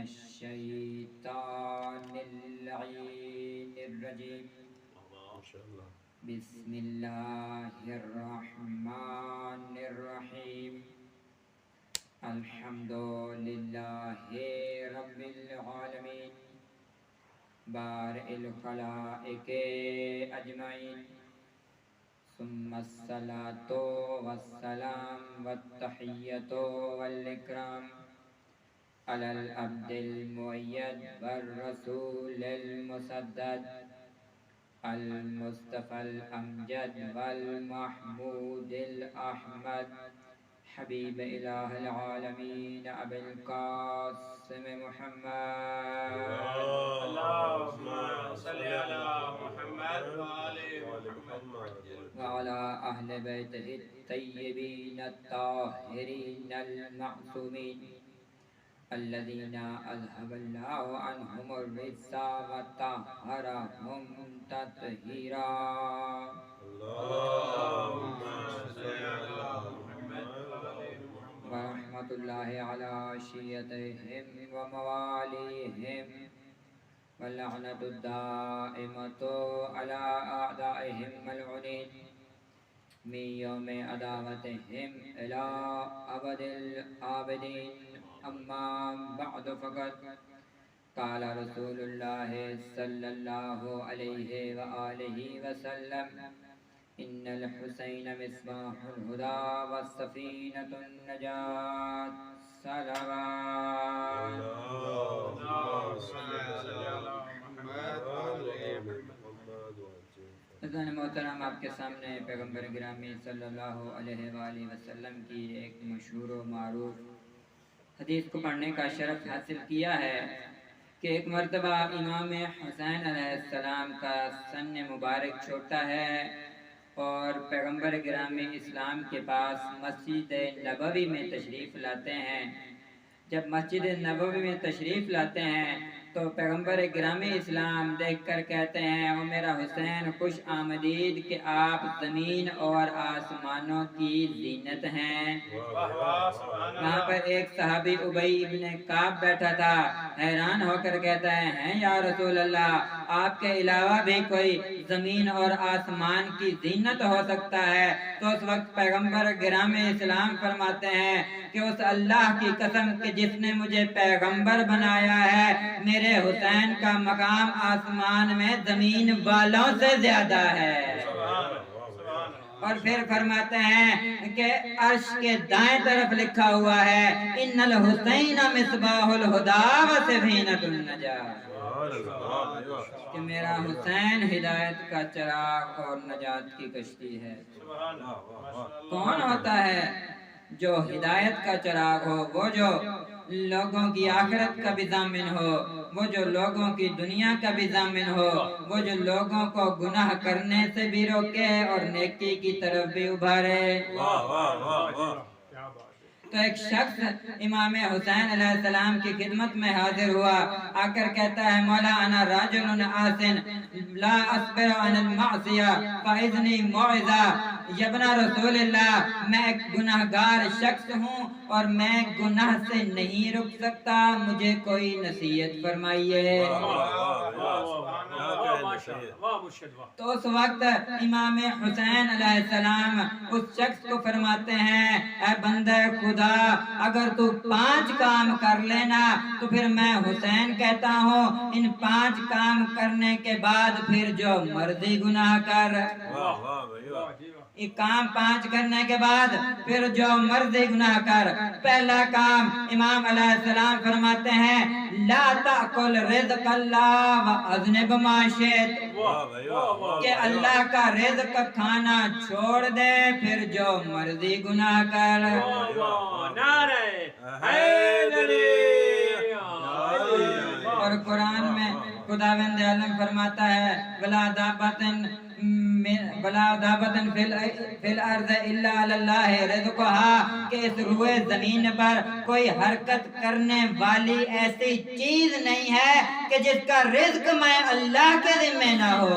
الشیطان اللعین الرجیم بسم اللہ الرحمن الرحیم الحمد للہ رب العالمین بارئ الخلائق اجمعین ثم الصلاة والسلام والتحیۃ والاکرام علی العبد المؤید والرسول المسدد المصطفى الامجد والمحمود الاحمد حبیب الہ العالمین ابی القاسم محمد اللهم صل على محمد وآل محمد وعلى اہل بیتہ الطیبین الطاہرین المعصومین الذين اذهب الله عنهم الرجس وطهرهم تطهيرا اللهم صل على محمد ورحمة الله على شيعتهم ومواليهم واللعنة الدائمة على أعدائهم ملعونين من يوم عداوتهم إلى أبد الآبدين اما بعد فقد قال رسول اللہ صلی اللہ علیہ وآلہ وسلم ان الحسین مصباح الہدى والسفینۃ النجاة صلوات حضرت محترم آپ کے سامنے پیغمبر گرامی صلی اللہ علیہ وآلہ وسلم کی ایک مشہور و معروف حدیث کو پڑھنے کا شرف حاصل کیا ہے کہ ایک مرتبہ امام حسین علیہ السلام کا سن مبارک چھوٹا ہے اور پیغمبر گرامی اسلام کے پاس مسجد نبوی میں تشریف لاتے ہیں۔ جب مسجد نبوی میں تشریف لاتے ہیں تو پیغمبر گرامی اسلام دیکھ کر کہتے ہیں او میرا حسین خوش آمدید کہ آپ زمین اور آسمانوں کی زینت ہیں۔ وہاں پر ایک صحابی ابی ابن کعب بیٹھا تھا، حیران ہو کر کہتا ہے ہیں یا رسول اللہ آپ کے علاوہ بھی کوئی زمین اور آسمان کی زینت ہو سکتا ہے؟ تو اس وقت پیغمبر گرامی اسلام فرماتے ہیں کہ اس اللہ کی قسم کہ جس نے مجھے پیغمبر بنایا ہے میرے حسین کا مقام آسمان میں زمین والوں سے زیادہ ہے۔ اور پھر فرماتے ہیں کہ عرش کے دائیں طرف لکھا ہوا ہے ان الحسین مصباح الہدى وسفینۃ النجاة، کہ میرا حسین ہدایت کا چراغ اور نجات کی کشتی ہے۔ کون ہوتا ہے جو ہدایت کا چراغ ہو؟ وہ جو لوگوں کی آخرت کا بھی ضامن ہو، وہ جو لوگوں کی دنیا کا بھی ضامن ہو، وہ جو لوگوں کو گناہ کرنے سے بھی روکے اور نیکی کی طرف بھی ابھارے۔ تو ایک شخص امام حسین علیہ السلام کی خدمت میں حاضر ہوا، آ کر کہتا ہے مولا انا راجل آسن لا اصبر عن المعصیہ فاذنی موعظہ۔ ابن رسول اللہ میں ایک گناہگار شخص ہوں اور میں گناہ سے نہیں رک سکتا، مجھے کوئی نصیحت فرمائیے۔ تو اس وقت امام حسین علیہ السلام اس شخص کو فرماتے ہیں اے بندہ خدا اگر تو 5 کام کر لینا تو پھر میں حسین کہتا ہوں، ان 5 کام کرنے کے بعد پھر جو مرضی گناہ کر۔ ایک کام 5 کرنے کے بعد پھر جو مرضی گناہ کر۔ پہلا کام امام علیہ السلام فرماتے ہیں لا تأکل رزق اللہ واذنب ما شئت، کہ اللہ کا رزق کھانا چھوڑ دے پھر جو مرضی گناہ کر۔ اور قرآن میں خداوند عالم فرماتا ہے ولا دابتن فی الارض الا علی اللہ رزقها، کہ اس روئے زمین پر کوئی حرکت کرنے والی ایسی چیز نہیں ہے کہ جس کا رزق میں اللہ کے ذمہ نہ ہو۔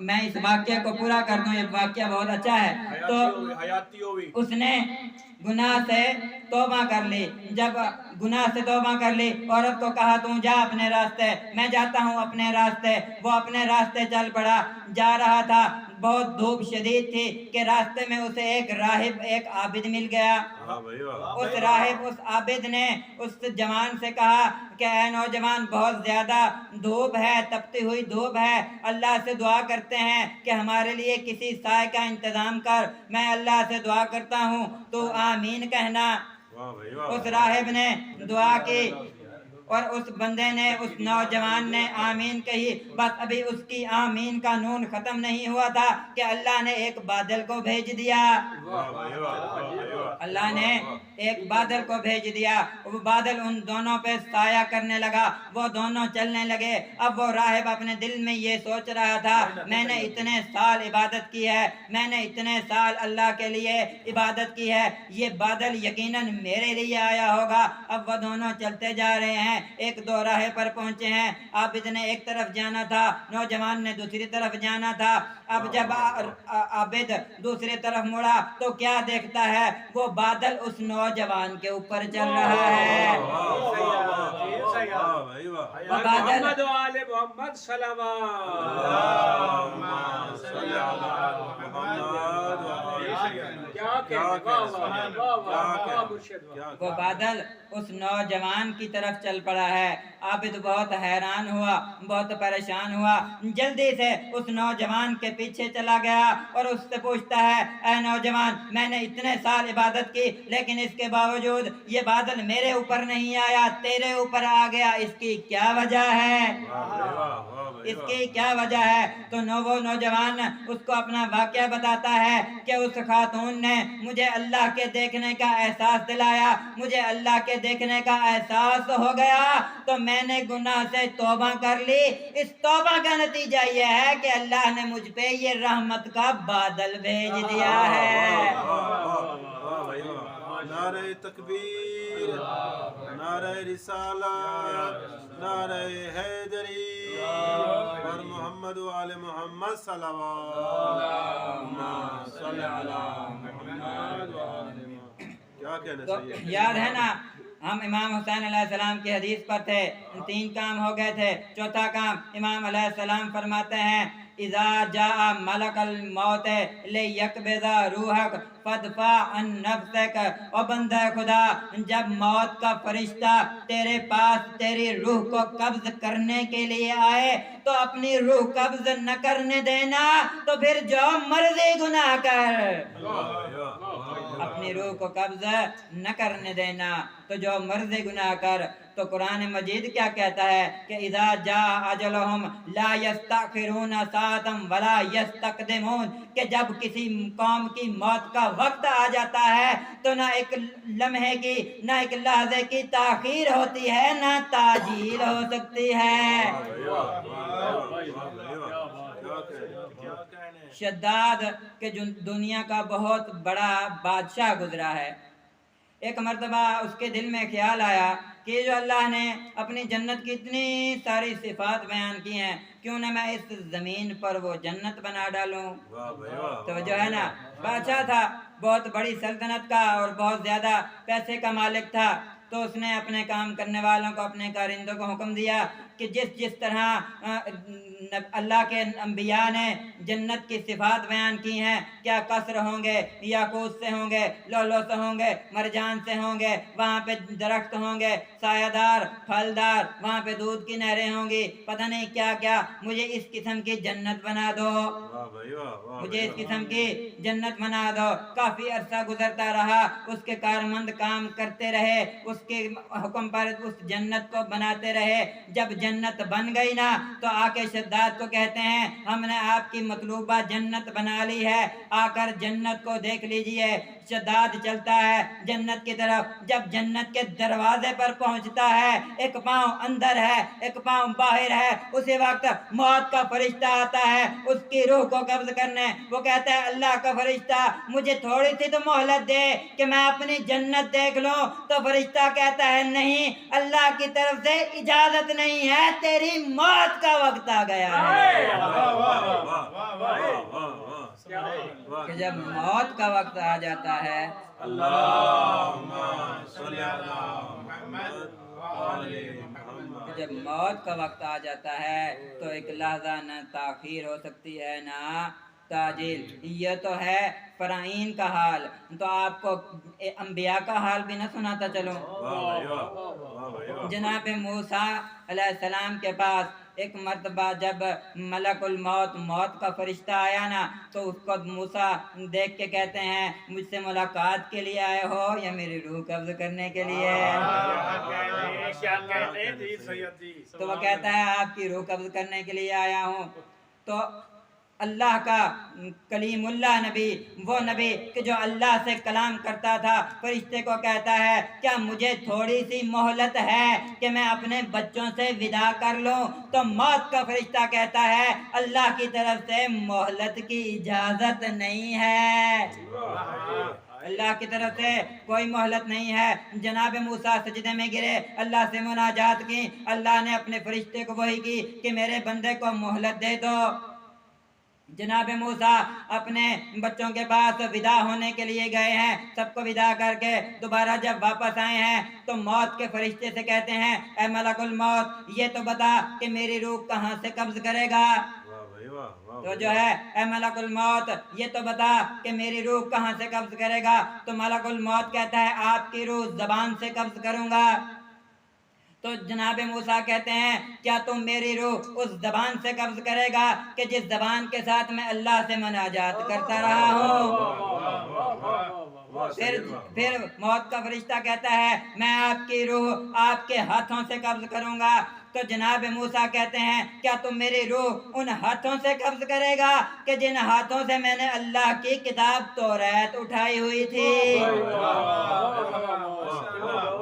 میں اس واقعے کو پورا کر دوں، یہ واقعہ بہت اچھا ہے۔ تو اس نے گناہ سے توبہ کر لی، جب گناہ سے توبہ کر لی، عورت کو کہا تم جا اپنے راستے، میں جاتا ہوں اپنے راستے۔ وہ اپنے راستے چل پڑا، جا رہا تھا، بہت دھوپ شدید تھی کہ راستے میں اسے ایک راہب، ایک عابد مل گیا۔ اس راہب، اس عابد نے اس جوان سے کہا کہ اے نوجوان، بہت زیادہ دھوپ ہے، تپتی ہوئی دھوپ ہے، اللہ سے دعا کرتے ہیں کہ ہمارے لیے کسی سائے کا انتظام کر، میں اللہ سے دعا کرتا ہوں تو آمین کہنا۔ اس راہب نے دعا کی اور اس بندے نے، اس نوجوان نے آمین کہی۔ بس ابھی اس کی آمین کا نون ختم نہیں ہوا تھا کہ اللہ نے ایک بادل کو بھیج دیا۔ اللہ نے ایک بادل کو بھیج دیا، وہ بادل ان دونوں پہ سایہ کرنے لگا، وہ دونوں چلنے لگے۔ اب وہ راہب اپنے دل میں یہ سوچ رہا تھا، میں نے اتنے سال عبادت کی ہے، میں نے اتنے سال اللہ کے لیے عبادت کی ہے، یہ بادل یقیناً میرے لیے آیا ہوگا۔ اب وہ دونوں چلتے جا رہے ہیں، ایک دو راہ پر پہنچے ہیں۔ عابد نے ایک طرف جانا تھا، نوجوان نے دوسری طرف جانا تھا۔ اب جب عابد دوسری طرف مڑا تو کیا دیکھتا ہے؟ وہ بادل اس نوجوان کے اوپر چل رہا ہے۔ محمد و آل محمد صلوات۔ وہ بادل اس نوجوان کی طرف چل پڑا ہے۔ عابد بہت حیران ہوا، بہت پریشان ہوا، جلدی سے اس نوجوان کے پیچھے چلا گیا اور اس سے پوچھتا ہے، اے نوجوان، میں نے اتنے سال عبادت کی لیکن اس کے باوجود یہ بادل میرے اوپر نہیں آیا، تیرے اوپر آ گیا، اس کی کیا وجہ ہے؟ اس کی کیا وجہ ہے؟ تو وہ نوجوان اس کو اپنا واقعہ بتاتا ہے کہ اس خاتون نے مجھے اللہ کے دیکھنے کا احساس دلایا، مجھے اللہ کے دیکھنے کا احساس ہو گیا تو میں نے گناہ سے توبہ کر لی۔ اس توبہ کا نتیجہ یہ ہے کہ اللہ نے مجھ پہ یہ رحمت کا بادل بھیج دیا ہے۔ نعرہ تکبیر، نعرہ رسالت، نعرہ حیدری اور محمد و آل محمد صلوات۔ کیا کہنا چاہیے؟ یاد ہے نا، ہم امام حسین علیہ السلام کی حدیث پر تھے، 3 کام ہو گئے تھے۔ چوتھا کام، امام علیہ السلام فرماتے ہیں، اذا جاء ملک الموت لیقبض روحک فادفع عن نفسک۔ او بندہ خدا، جب موت کا فرشتہ تیرے پاس تیری روح کو قبض کرنے کے لیے آئے تو اپنی روح قبض نہ کرنے دینا، تو پھر جو مرضی گناہ کر، اپنی روح کو قبض نہ کرنے دینا تو جو مرضی گناہ کر۔ تو قرآن مجید کیا کہتا ہے کہ اذا جاء اجلہم لا یستأخرون ساعتا ولا یستقدمون، کہ جب کسی قوم کی موت کا وقت آ جاتا ہے تو نہ ایک لمحے کی، نہ ایک لحظے کی تاخیر ہوتی ہے، نہ تاجیل ہو سکتی ہے۔ شداد کہ جو دنیا کا بہت بڑا بادشاہ گزرا ہے، ایک مرتبہ اس کے دل میں خیال آیا کہ جو اللہ نے اپنی جنت کی اتنی ساری صفات بیان کی ہیں، کیوں نہ میں اس زمین پر وہ جنت بنا ڈالوں۔ تو جو ہے نا، بادشاہ تھا، بہت بڑی سلطنت کا اور بہت زیادہ پیسے کا مالک تھا۔ تو اس نے اپنے کام کرنے والوں کو، اپنے کارندوں کو حکم دیا کہ جس طرح اللہ کے انبیاء نے جنت کی صفات بیان کی ہیں، کیا قصر ہوں گے، یاقوت سے ہوں گے، لؤلؤ سے ہوں گے، مرجان سے ہوں گے، وہاں پہ درخت ہوں گے سایہ دار، پھلدار، وہاں پہ دودھ کی نہریں ہوں گی، پتہ نہیں کیا کیا، مجھے اس قسم کی جنت بنا دو، مجھے اس قسم کی جنت بنا دو۔ کافی عرصہ گزرتا رہا، اس کے کارمند کام کرتے رہے، اس کے حکم پر اس جنت کو بناتے رہے۔ جب جنت بن گئی نا تو آ کے شداد کو کہتے ہیں، ہم نے آپ کی مطلوبہ جنت بنا لی ہے، آ کر جنت کو دیکھ لیجئے۔ شداد چلتا ہے جنت کی طرف. جب جنت کے دروازے پر پہنچتا ہے، ایک پاؤں اندر ہے ایک پاؤں باہر ہے، اسی وقت موت کا فرشتہ آتا ہے اس کی روح کو قبض کرنے. وہ کہتا ہے اللہ کا فرشتہ مجھے تھوڑی سی تو مہلت دے کہ میں اپنی جنت دیکھ لوں. تو فرشتہ کہتا ہے نہیں، اللہ کی طرف سے اجازت نہیں ہے، تیری موت کا وقت آ گیا ہے. کہ جب موت کا وقت آ جاتا ہے، جب موت کا وقت آ جاتا ہے تو ایک لحظہ نہ تاخیر ہو سکتی ہے نہ تاجیل. یہ تو ہے فرعین کا حال. تو آپ کو انبیاء کا حال بھی نہ سناتا چلوں. جناب موسیٰ علیہ السلام کے پاس ایک مرتبہ جب ملک الموت موت کا فرشتہ آیا نا، تو اس کو موسیٰ دیکھ کے کہتے ہیں مجھ سے ملاقات کے لیے آئے ہو یا میری روح قبض کرنے کے لیے؟ تو وہ کہتا ہے آپ کی روح قبض کرنے کے لیے آیا ہوں. تو اللہ کا کلیم اللہ نبی، وہ نبی کہ جو اللہ سے کلام کرتا تھا، فرشتے کو کہتا ہے کیا مجھے تھوڑی سی مہلت ہے کہ میں اپنے بچوں سے ودا کر لوں؟ تو موت کا فرشتہ کہتا ہے اللہ کی طرف سے مہلت کی اجازت نہیں ہے، اللہ کی طرف سے کوئی مہلت نہیں ہے. جناب موسیٰ سجدے میں گرے، اللہ سے مناجات کی. اللہ نے اپنے فرشتے کو وحی کی کہ میرے بندے کو مہلت دے دو. جناب موسیٰ اپنے بچوں کے پاس ودا ہونے کے لیے گئے ہیں. سب کو ودا کر کے دوبارہ جب واپس آئے ہیں تو موت کے فرشتے سے کہتے ہیں اے ملک الموت یہ تو بتا کہ میری روح کہاں سے قبض کرے گا؟ تو جو ہے اے ملک الموت یہ تو بتا کہ میری روح کہاں سے قبض کرے گا؟ تو ملک الموت کہتا ہے آپ کی روح زبان سے قبض کروں گا. تو جناب موسیٰ کہتے ہیں کیا تم میری روح اس زبان سے قبض کرے گا کہ جس زبان کے ساتھ میں اللہ سے مناجات کرتا رہا ہوں؟ پھر موت کا فرشتہ کہتا ہے میں آپ کی روح آپ کے ہاتھوں سے قبض کروں گا. تو جناب موسیٰ کہتے ہیں کیا تم میری روح ان ہاتھوں سے قبض کرے گا کہ جن ہاتھوں سے میں نے اللہ کی کتاب توریت اٹھائی ہوئی تھی؟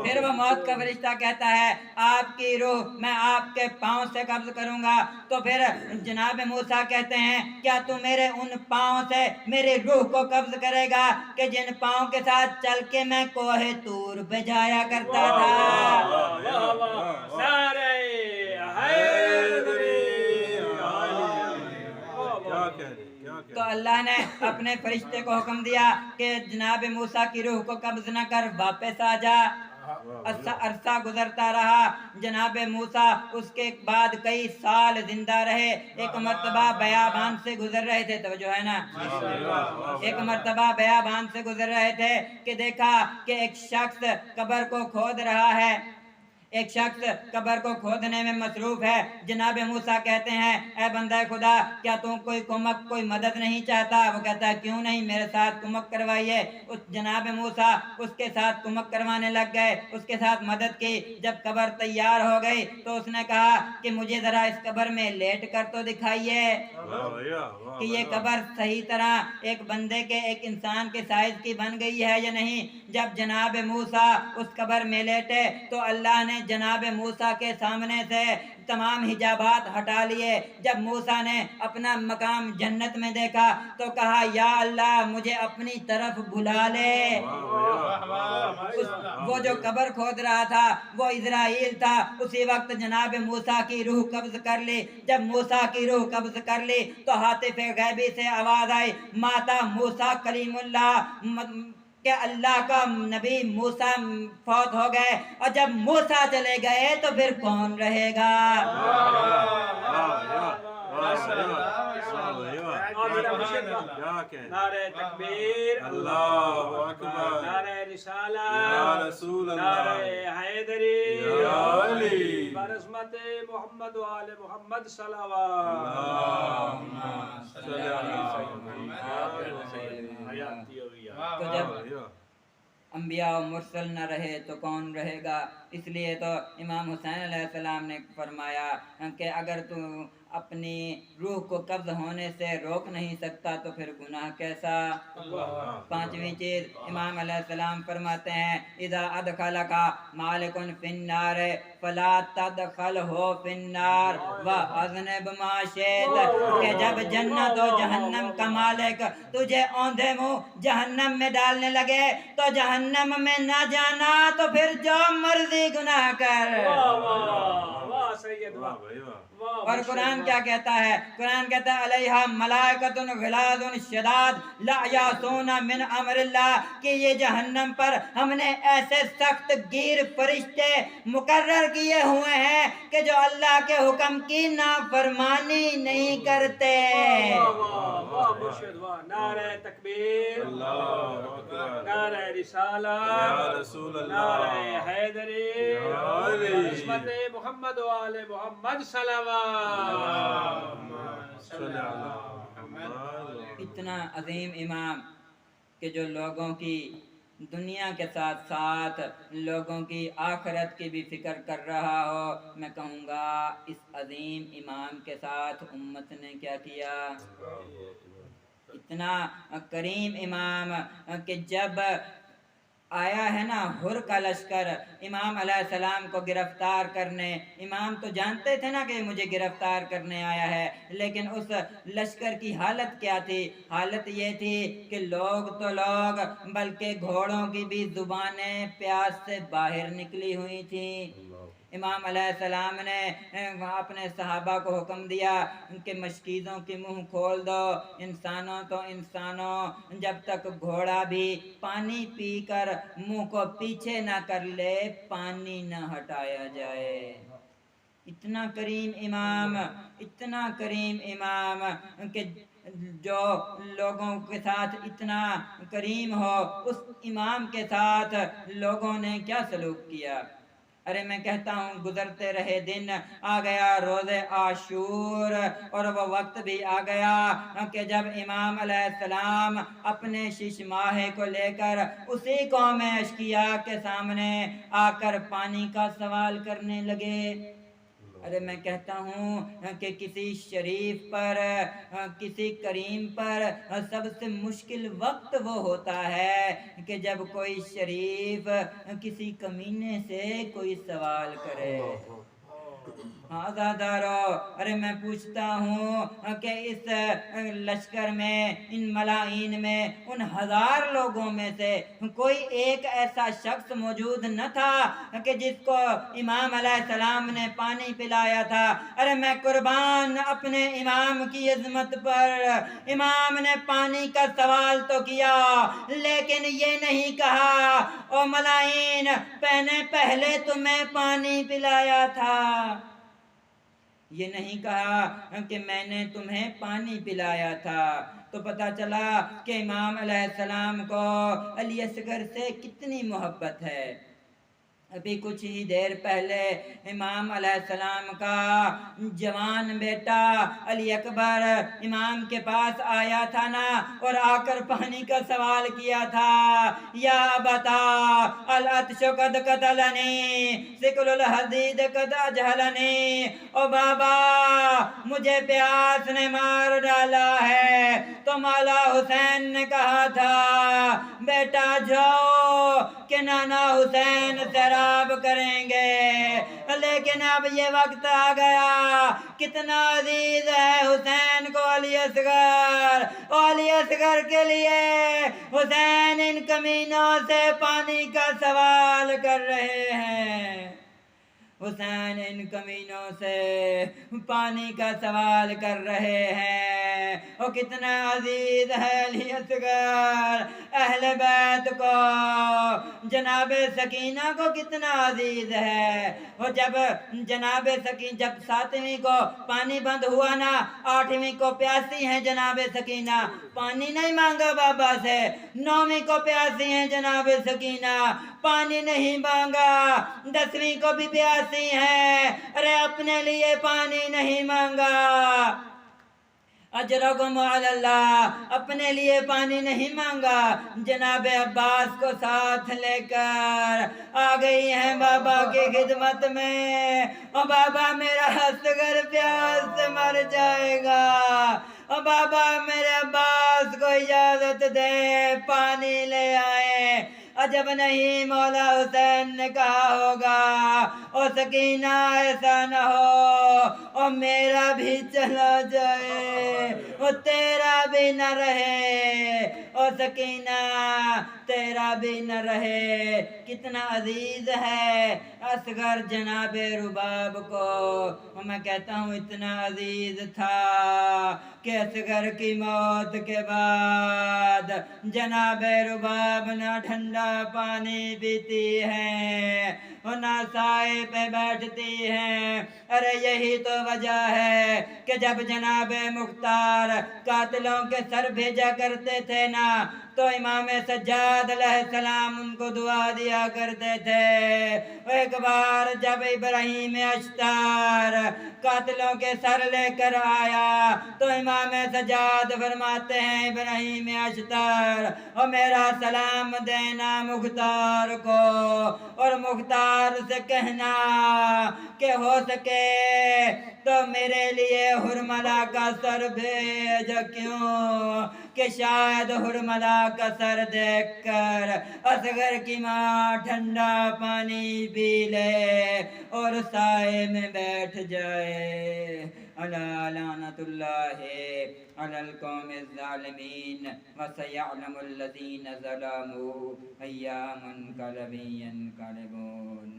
پھر وہ موت کا فرشتہ کہتا ہے آپ کی روح میں آپ کے پاؤں سے قبض کروں گا. تو پھر جناب موسیٰ کہتے ہیں کیا تم میرے ان پاؤں سے میری روح کو قبض کرے گا کہ جن پاؤں کے ساتھ چل کے میں کوہ طور پہ جایا کرتا تھا؟ تو اللہ نے اپنے فرشتے کو حکم دیا کہ جناب موسیٰ کی روح کو قبض نہ کر، واپس آ جا. عرصہ گزرتا رہا. جناب موسیٰ اس کے بعد کئی سال زندہ رہے. ایک مرتبہ بیابان سے گزر رہے تھے، توجہ ہے نا، ایک مرتبہ بیابان سے گزر رہے تھے کہ دیکھا کہ ایک شخص قبر کو کھود رہا ہے، ایک شخص قبر کو کھودنے میں مصروف ہے. جناب موسیٰ کہتے ہیں اے بندہ خدا کیا تم کوئی کمک کوئی مدد نہیں چاہتا؟ وہ کہتا ہے کیوں نہیں، میرے ساتھ کمک کروائیے. اس جناب موسیٰ اس کے ساتھ کمک کروانے لگ گئے، اس کے ساتھ مدد کی. جب قبر تیار ہو گئی تو اس نے کہا کہ مجھے ذرا اس قبر میں لیٹ کر تو دکھائیے کہ یہ قبر صحیح طرح ایک بندے کے ایک انسان کے سائز کی بن گئی ہے یا نہیں. جب جناب موسیٰ اس قبر میں لیٹے تو اللہ نے جناب موسیٰ کے سامنے سے تمام حجابات ہٹا لیے. جب موسیٰ نے اپنا مقام جنت میں دیکھا تو کہا یا اللہ مجھے اپنی طرف بلا لے. وہ جو قبر کھود رہا تھا وہ اسرائیل تھا. اسی وقت جناب موسیٰ کی روح قبض کر لی. جب موسیٰ کی روح قبض کر لی تو ہاتف غیبی سے آواز آئی ماتا موسیٰ کلیم اللہ، کہ اللہ کا نبی موسیٰ فوت ہو گئے. اور جب موسیٰ چلے گئے تو پھر کون رہے گا؟ نعرہ تکبیر، اللہ اکبر، نعرہ رسالہ، یا رسول اللہ، نعرہ حیدری، یا علی، برحمت محمد و آل محمد صلوات. اللہم صلی تو جب انبیاء و مرسل نہ رہے تو کون رہے گا؟ اس لیے تو امام حسین علیہ السلام نے فرمایا کہ اگر تو اپنی روح کو قبض ہونے سے روک نہیں سکتا تو پھر گناہ کیسا۔ پانچویں چیز امام علیہ السلام فرماتے ہیں اذا ادخلک مالک فی النار فلا تدخلہ فی النار واذنب ما شئت، کہ جب جنت و جہنم کا مالک تجھے اوندھے منہ جہنم میں ڈالنے لگے تو جہنم میں نہ جانا، تو پھر جو مرضی گناہ کر۔ واہ سید واہ اور قرآن کیا کہتا ہے؟ قرآن کہتا ہے علیہا ملائکۃ غلاظ شداد لا یعصون من امر اللہ، کہ یہ جہنم پر ہم نے ایسے سخت گیر فرشتے مقرر کیے ہوئے ہیں کہ جو اللہ کے حکم کی نافرمانی نہیں کرتے۔ واہ مرشد واہ، نعرہ تکبیر، اللہ اکبر، نعرہ رسالہ، یا رسول اللہ، نعرہ حیدری، یا علی، عصمت محمد و آل محمد صلوات۔ اتنا عظیم امام کہ جو لوگوں کی دنیا کے ساتھ ساتھ لوگوں کی آخرت کی بھی فکر کر رہا ہو، میں کہوں گا اس عظیم امام کے ساتھ امت نے کیا کیا۔ اتنا کریم امام کہ جب آیا ہے نا ہر کا لشکر امام علیہ السلام کو گرفتار کرنے، امام تو جانتے تھے نا کہ مجھے گرفتار کرنے آیا ہے، لیکن اس لشکر کی حالت کیا تھی؟ حالت یہ تھی کہ لوگ تو لوگ بلکہ گھوڑوں کی بھی زبانیں پیاس سے باہر نکلی ہوئی تھیں۔ امام علیہ السلام نے اپنے صحابہ کو حکم دیا کہ مشکیزوں کے منہ کھول دو، انسانوں تو انسانوں، جب تک گھوڑا بھی پانی پی کر منہ کو پیچھے نہ کر لے پانی نہ ہٹایا جائے۔ اتنا کریم امام، اتنا کریم امام کہ جو لوگوں کے ساتھ اتنا کریم ہو، اس امام کے ساتھ لوگوں نے کیا سلوک کیا۔ ارے میں کہتا ہوں گزرتے رہے دن، آ گیا روز عاشور، اور وہ وقت بھی آ گیا کہ جب امام علیہ السلام اپنے شش ماہے کو لے کر اسی قوم اشقیاء کے سامنے آ کر پانی کا سوال کرنے لگے۔ ارے میں کہتا ہوں کہ کسی شریف پر، کسی کریم پر سب سے مشکل وقت وہ ہوتا ہے کہ جب کوئی شریف کسی کمینے سے کوئی سوال کرے۔ ہاں دارو، ارے میں پوچھتا ہوں کہ اس لشکر میں، ان ملائین میں، ان ہزار لوگوں میں سے کوئی ایک ایسا شخص موجود نہ تھا کہ جس کو امام علیہ السلام نے پانی پلایا تھا۔ ارے میں قربان اپنے امام کی عظمت پر، امام نے پانی کا سوال تو کیا لیکن یہ نہیں کہا او ملائین پہلے تمہیں پانی پلایا تھا، یہ نہیں کہا کہ میں نے تمہیں پانی پلایا تھا۔ تو پتہ چلا کہ امام علیہ السلام کو علی اصغر سے کتنی محبت ہے۔ ابھی کچھ ہی دیر پہلے امام علیہ السلام کا جوان بیٹا علی اکبر امام کے پاس آیا تھا نا، اور آ کر پانی کا سوال کیا تھا، یا ابتا العطش قد قتلنی ثقل الحدید قد اجہلنی، او بابا مجھے پیاس نے مار ڈالا ہے۔ تو مولا حسین نے کہا تھا بیٹا جاؤ کہ نانا حسین سیراب کریں گے، لیکن اب یہ وقت آ گیا، کتنا عزیز ہے حسین کو علی اصغر، اور علی اصغر کے لیے حسین ان کمینوں سے پانی کا سوال کر رہے ہیں، حسین ان کمینوں سے پانی کا سوال کر رہے ہیں۔ وہ کتنا عزیز ہے علی اصغر، اہل بیت کو، جناب سکینہ کو کتنا عزیز ہے۔ وہ جب جناب سکینہ، جب 7ویں کو پانی بند ہوا نا، 8ویں کو پیاسی ہیں جناب سکینہ، پانی نہیں مانگا بابا سے، 9ویں کو پیاسی ہیں جناب سکینہ، پانی نہیں مانگا، 10ویں کو بھی پیاسی ہیں، ارے اپنے لیے پانی نہیں مانگا۔ اجرکم علی اللہ، اپنے لیے پانی نہیں مانگا، جناب عباس کو ساتھ لے کر آ گئی ہیں بابا کی خدمت میں۔ او بابا میرا اصغر پیاس سے مر جائے گا، او بابا میرے عباس کو اجازت دے پانی لے آئے۔ عجب نہیں مولا حسین نے کہا ہوگا او سکینہ ایسا نہ ہو او میرا بھی چلا جائے، او تیرا بھی نہ رہے، او سکینہ تیرا بھی نہ رہے۔ کتنا عزیز ہے اصغر جناب رباب کو، میں کہتا ہوں اتنا عزیز تھا کہ اصغر کی موت کے بعد جناب رباب نہ ٹھنڈا پانی پیتی ہیں اور نہ سائے پہ بیٹھتی ہیں۔ ارے یہی تو وجہ ہے کہ جب جناب مختار قاتلوں کے سر بھیجا کرتے تھے نا تو امام سجاد علیہ السلام ان کو دعا دیا کرتے تھے۔ ایک بار جب ابراہیم اشتر قاتلوں کے سر لے کر آیا تو امام سجاد فرماتے ہیں ابراہیم اشتر اور میرا سلام دینا مختار کو، اور مختار سے کہنا کہ ہو سکے تو میرے لیے حرملہ کا سر بھیج، کیوں کہ شاید حرملہ کا سر دیکھ کر اصغر کی ماں ٹھنڈا پانی پی لے اور سائے میں بیٹھ جائے۔ الا لعنت اللہ علی القوم الظالمین وسیعلم الذین ظلموا ایام منقلب ینقلبون۔